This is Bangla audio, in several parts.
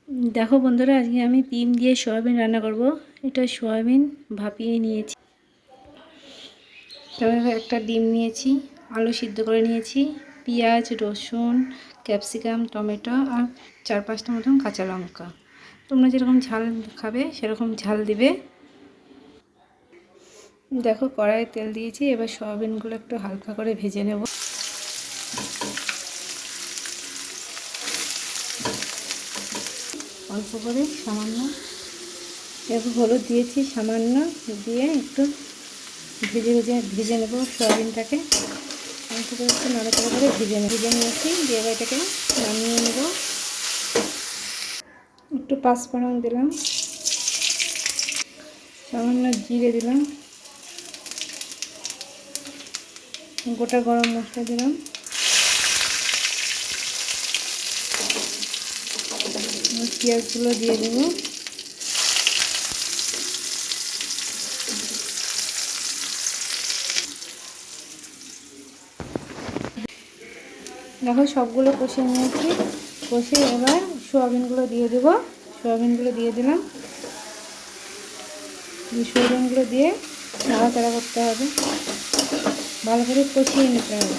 দেখো বন্ধুরা, আজকে আমি ডিম দিয়ে সয়াবিন রান্না করব। এটা সয়াবিন ভাপিয়ে নিয়েছি। তারপরে একটা ডিম নিয়েছি, আলু সিদ্ধ করে নিয়েছি, পেঁয়াজ, রসুন, ক্যাপসিকাম, টমেটো আর 4-5টা মতন কাঁচা লঙ্কা। তোমরা যেরকম ঝাল খাবে সেরকম ঝাল দিবে। দেখো কড়াইয়ে তেল দিয়েছি, এবার সয়াবিনগুলো একটু হালকা করে ভেজে নেব। অল্প করে সামান্য এরকম হলুদ দিয়েছি, সামান্য দিয়ে একটু ভেজে নেব সয়াবিনটাকে। অল্প করে একটু নাড়াচাড়া করে ভেজে নিয়েছি। দিয়ে এবার এটাকে নামিয়ে নেব। একটু পাঁচফোড়ন দিলাম, সামান্য জিরে দিলাম, গোটা গরম মশলা দিলাম, পেঁয়াজগুলো দিয়ে দেবো। দেখো সবগুলো কষিয়ে নিয়েছি। কষিয়ে এবার সয়াবিনগুলো দিয়ে দেবো। সয়াবিনগুলো দিয়ে দিলাম। সয়াবিনগুলো দিয়ে নাড়াচাড়া করতে হবে, ভালো করে কষিয়ে নিতে হবে।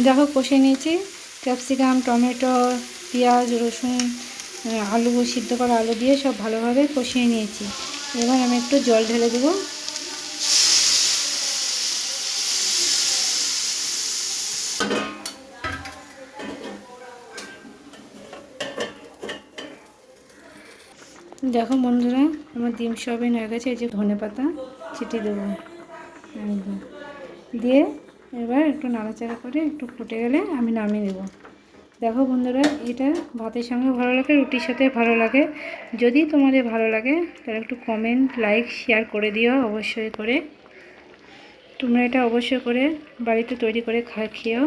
দেখো কষিয়ে নিয়েছি। ক্যাপসিকাম, টমেটো, পেঁয়াজ, রসুন, আলু সিদ্ধ করা আলু দিয়ে সব ভালোভাবে কষিয়ে নিয়েছি। এবার আমি একটু জল ঢেলে দেবো। দেখো বন্ধুরা, আমার ডিম সয়াবিন হয়ে গেছে। এই যে ধনেপাতা ছিটিয়ে দেবো একদম দিয়ে। এবার একটু নাড়াচাড়া করে একটু ফুটে গেলে আমি নামিয়ে নেব। দেখো বন্ধুরা, এটা ভাতের সঙ্গে ভালো লাগে, রুটির সাথে ভালো লাগে। যদি তোমাদের ভালো লাগে তাহলে একটু কমেন্ট, লাইক, শেয়ার করে দিও অবশ্যই করে। তোমরা এটা অবশ্যই করে বাড়িতে তৈরি করে খেয়েও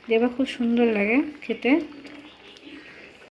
দেখবে, খুব সুন্দর লাগে খেতে।